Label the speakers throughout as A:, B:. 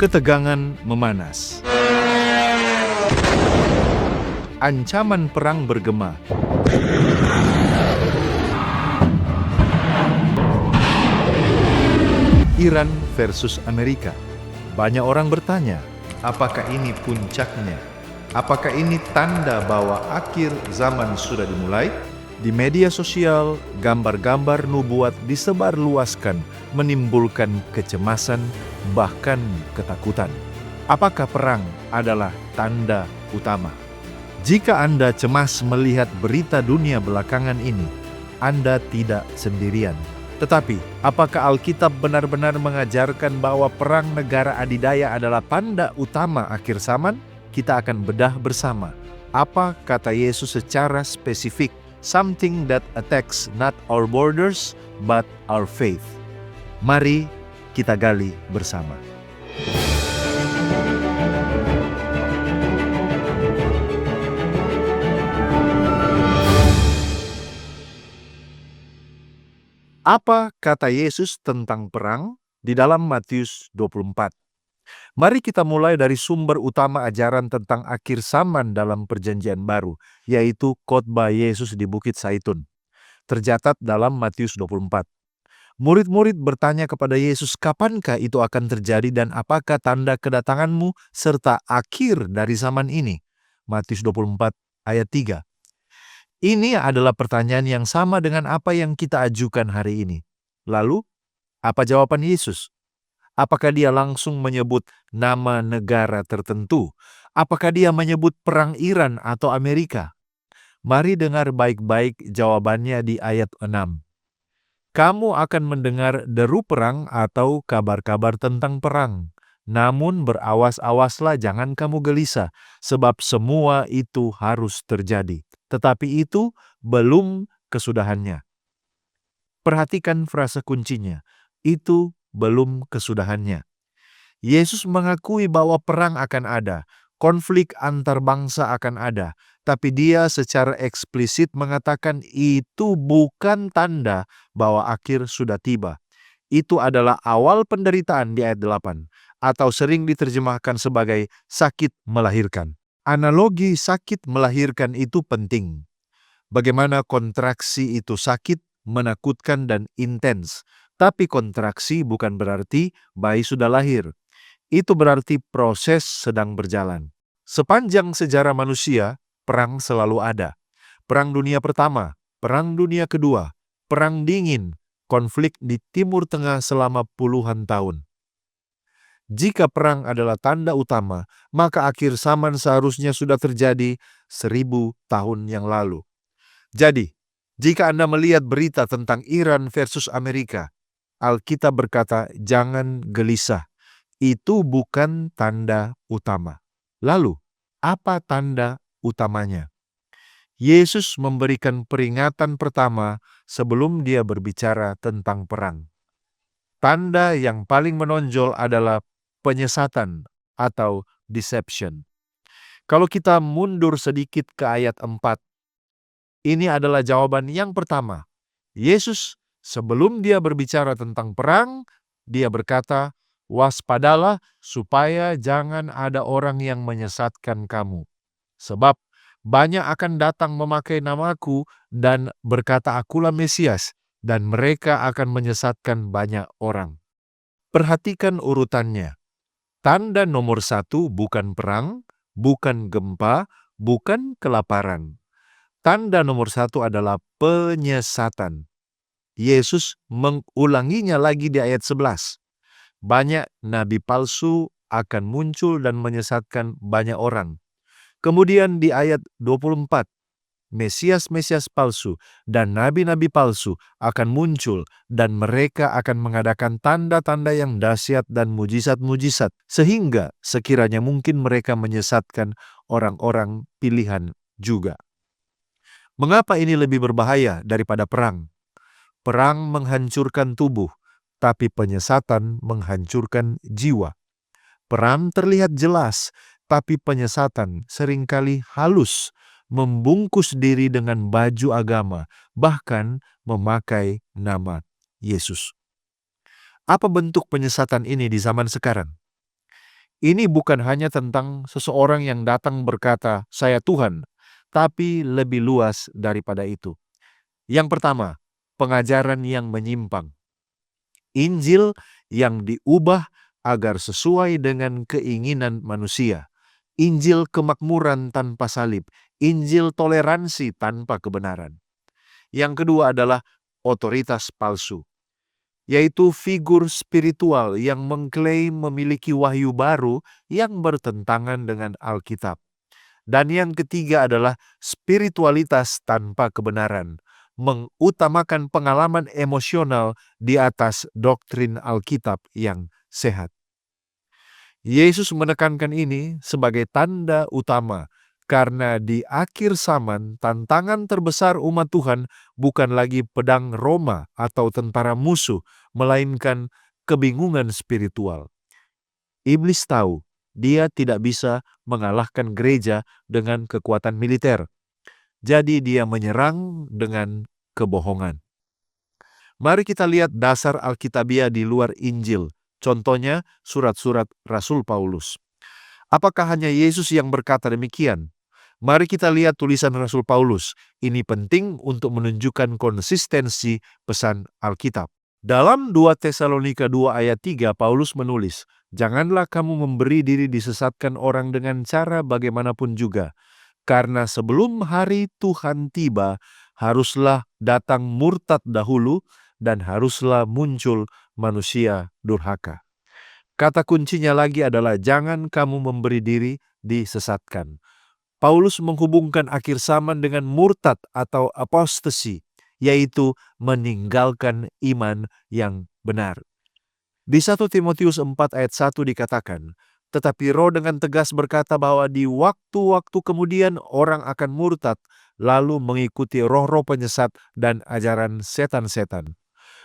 A: Ketegangan memanas. Ancaman perang bergema. Iran versus Amerika. Banyak orang bertanya, apakah ini puncaknya? Apakah ini tanda bahwa akhir zaman sudah dimulai? Di media sosial, gambar-gambar nubuat disebarluaskan, menimbulkan kecemasan, bahkan ketakutan. Apakah perang adalah tanda utama? Jika Anda cemas melihat berita dunia belakangan ini, Anda tidak sendirian. Tetapi, apakah Alkitab benar-benar mengajarkan bahwa perang negara adidaya adalah tanda utama akhir zaman? Kita akan bedah bersama. Apa kata Yesus secara spesifik? Something that attacks not our borders, but our faith. Mari kita gali bersama. Apa kata Yesus tentang perang di dalam Matius 24? Mari kita mulai dari sumber utama ajaran tentang akhir zaman dalam Perjanjian Baru, yaitu khotbah Yesus di Bukit Zaitun. Tercatat dalam Matius 24. Murid-murid bertanya kepada Yesus, kapankah itu akan terjadi dan apakah tanda kedatanganmu serta akhir dari zaman ini? Matius 24 ayat 3. Ini adalah pertanyaan yang sama dengan apa yang kita ajukan hari ini. Lalu, apa jawaban Yesus? Apakah dia langsung menyebut nama negara tertentu? Apakah dia menyebut perang Iran atau Amerika? Mari dengar baik-baik jawabannya di ayat 6. Kamu akan mendengar deru perang atau kabar-kabar tentang perang. Namun berawas-awaslah, jangan kamu gelisah, sebab semua itu harus terjadi. Tetapi itu belum kesudahannya. Perhatikan frasa kuncinya, itu belum kesudahannya. Yesus mengakui bahwa perang akan ada, konflik antar bangsa akan ada, tapi dia secara eksplisit mengatakan itu bukan tanda bahwa akhir sudah tiba. Itu adalah awal penderitaan di ayat 8, atau sering diterjemahkan sebagai sakit melahirkan. Analogi sakit melahirkan itu penting. Bagaimana kontraksi itu sakit, menakutkan, dan intens. Tapi kontraksi bukan berarti bayi sudah lahir. Itu berarti proses sedang berjalan. Sepanjang sejarah manusia, perang selalu ada. Perang Dunia Pertama, Perang Dunia Kedua, Perang Dingin, konflik di Timur Tengah selama puluhan tahun. Jika perang adalah tanda utama, maka akhir zaman seharusnya sudah terjadi 1000 tahun yang lalu. Jadi, jika Anda melihat berita tentang Iran versus Amerika, Alkitab berkata, jangan gelisah. Itu bukan tanda utama. Lalu, apa tanda utamanya? Yesus memberikan peringatan pertama sebelum dia berbicara tentang perang. Tanda yang paling menonjol adalah penyesatan atau deception. Kalau kita mundur sedikit ke ayat 4, ini adalah jawaban yang pertama. Yesus sebelum dia berbicara tentang perang, dia berkata, waspadalah supaya jangan ada orang yang menyesatkan kamu. Sebab banyak akan datang memakai namaku dan berkata akulah Mesias, dan mereka akan menyesatkan banyak orang. Perhatikan urutannya. Tanda nomor 1 bukan perang, bukan gempa, bukan kelaparan. Tanda nomor 1 adalah penyesatan. Yesus mengulanginya lagi di ayat 11. Banyak nabi palsu akan muncul dan menyesatkan banyak orang. Kemudian di ayat 24, Mesias-Mesias palsu dan nabi-nabi palsu akan muncul dan mereka akan mengadakan tanda-tanda yang dahsyat dan mujizat-mujizat sehingga sekiranya mungkin mereka menyesatkan orang-orang pilihan juga. Mengapa ini lebih berbahaya daripada perang? Perang menghancurkan tubuh, tapi penyesatan menghancurkan jiwa. Perang terlihat jelas, tapi penyesatan seringkali halus, membungkus diri dengan baju agama, bahkan memakai nama Yesus. Apa bentuk penyesatan ini di zaman sekarang? Ini bukan hanya tentang seseorang yang datang berkata, "Saya Tuhan," tapi lebih luas daripada itu. Yang pertama, pengajaran yang menyimpang. Injil yang diubah agar sesuai dengan keinginan manusia. Injil kemakmuran tanpa salib. Injil toleransi tanpa kebenaran. Yang kedua adalah otoritas palsu, yaitu figur spiritual yang mengklaim memiliki wahyu baru yang bertentangan dengan Alkitab. Dan yang ketiga adalah spiritualitas tanpa kebenaran, mengutamakan pengalaman emosional di atas doktrin Alkitab yang sehat. Yesus menekankan ini sebagai tanda utama karena di akhir zaman tantangan terbesar umat Tuhan bukan lagi pedang Roma atau tentara musuh, melainkan kebingungan spiritual. Iblis tahu dia tidak bisa mengalahkan gereja dengan kekuatan militer. Jadi dia menyerang dengan kebohongan. Mari kita lihat dasar Alkitabiah di luar Injil. Contohnya surat-surat Rasul Paulus. Apakah hanya Yesus yang berkata demikian? Mari kita lihat tulisan Rasul Paulus. Ini penting untuk menunjukkan konsistensi pesan Alkitab. Dalam 2 Tesalonika 2 ayat 3, Paulus menulis, "Janganlah kamu memberi diri disesatkan orang dengan cara bagaimanapun juga, karena sebelum hari Tuhan tiba, haruslah datang murtad dahulu dan haruslah muncul manusia durhaka." Kata kuncinya lagi adalah jangan kamu memberi diri disesatkan. Paulus menghubungkan akhir zaman dengan murtad atau apostasi, yaitu meninggalkan iman yang benar. Di 1 Timotius 4 ayat 1 dikatakan, "Tetapi Roh dengan tegas berkata bahwa di waktu-waktu kemudian orang akan murtad, lalu mengikuti roh-roh penyesat dan ajaran setan-setan."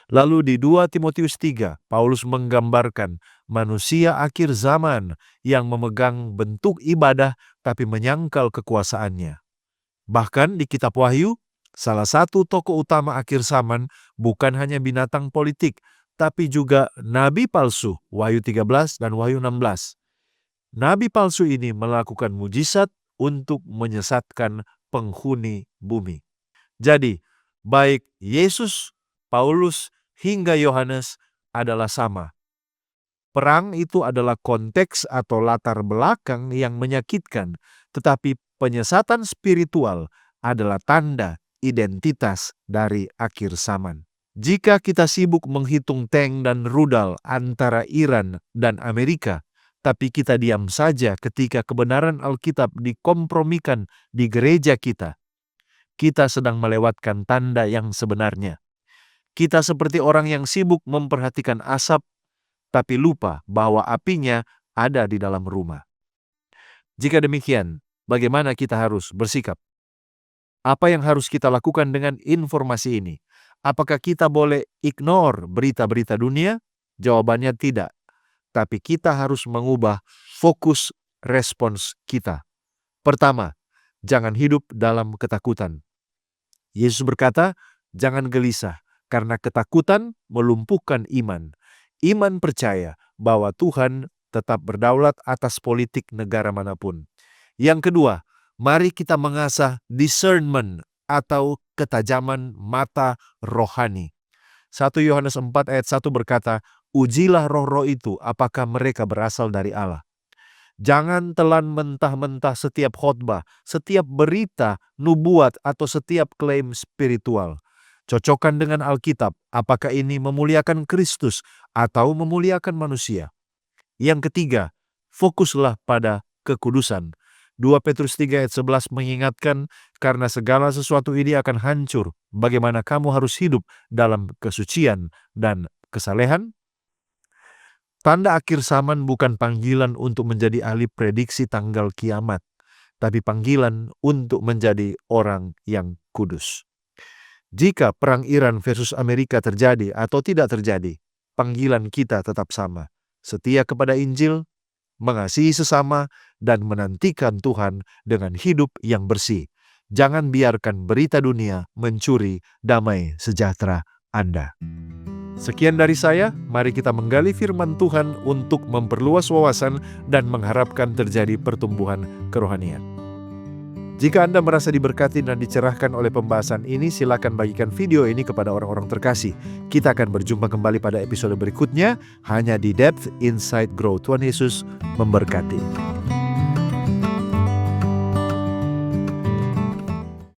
A: Lalu di 2 Timotius 3, Paulus menggambarkan manusia akhir zaman yang memegang bentuk ibadah tapi menyangkal kekuasaannya. Bahkan di kitab Wahyu, salah satu tokoh utama akhir zaman bukan hanya binatang politik, tapi juga nabi palsu, Wahyu 13 dan Wahyu 16. Nabi palsu ini melakukan mujizat untuk menyesatkan penghuni bumi. Jadi, baik Yesus, Paulus, hingga Yohanes adalah sama. Perang itu adalah konteks atau latar belakang yang menyakitkan, tetapi penyesatan spiritual adalah tanda identitas dari akhir zaman. Jika kita sibuk menghitung tank dan rudal antara Iran dan Amerika, tapi kita diam saja ketika kebenaran Alkitab dikompromikan di gereja kita sedang melewatkan tanda yang sebenarnya. Kita seperti orang yang sibuk memperhatikan asap, tapi lupa bahwa apinya ada di dalam rumah. Jika demikian, bagaimana kita harus bersikap? Apa yang harus kita lakukan dengan informasi ini? Apakah kita boleh ignore berita-berita dunia? Jawabannya tidak. Tapi kita harus mengubah fokus respons kita. Pertama, jangan hidup dalam ketakutan. Yesus berkata, "Jangan gelisah, karena ketakutan melumpuhkan iman." Iman percaya bahwa Tuhan tetap berdaulat atas politik negara manapun. Yang kedua, mari kita mengasah discernment atau ketajaman mata rohani. 1 Yohanes 4 ayat 1 berkata, "Ujilah roh-roh itu apakah mereka berasal dari Allah." Jangan telan mentah-mentah setiap khotbah, setiap berita, nubuat, atau setiap klaim spiritual. Cocokkan dengan Alkitab, apakah ini memuliakan Kristus atau memuliakan manusia. Yang ketiga, fokuslah pada kekudusan. 2 Petrus 3 ayat 11 mengingatkan, karena segala sesuatu ini akan hancur, bagaimana kamu harus hidup dalam kesucian dan kesalehan? Tanda akhir zaman bukan panggilan untuk menjadi ahli prediksi tanggal kiamat, tapi panggilan untuk menjadi orang yang kudus. Jika perang Iran versus Amerika terjadi atau tidak terjadi, panggilan kita tetap sama. Setia kepada Injil, mengasihi sesama, dan menantikan Tuhan dengan hidup yang bersih. Jangan biarkan berita dunia mencuri damai sejahtera Anda. Sekian dari saya, mari kita menggali firman Tuhan untuk memperluas wawasan dan mengharapkan terjadi pertumbuhan kerohanian. Jika Anda merasa diberkati dan dicerahkan oleh pembahasan ini, silakan bagikan video ini kepada orang-orang terkasih. Kita akan berjumpa kembali pada episode berikutnya, hanya di Depth Insight Grow. Tuhan Yesus memberkati.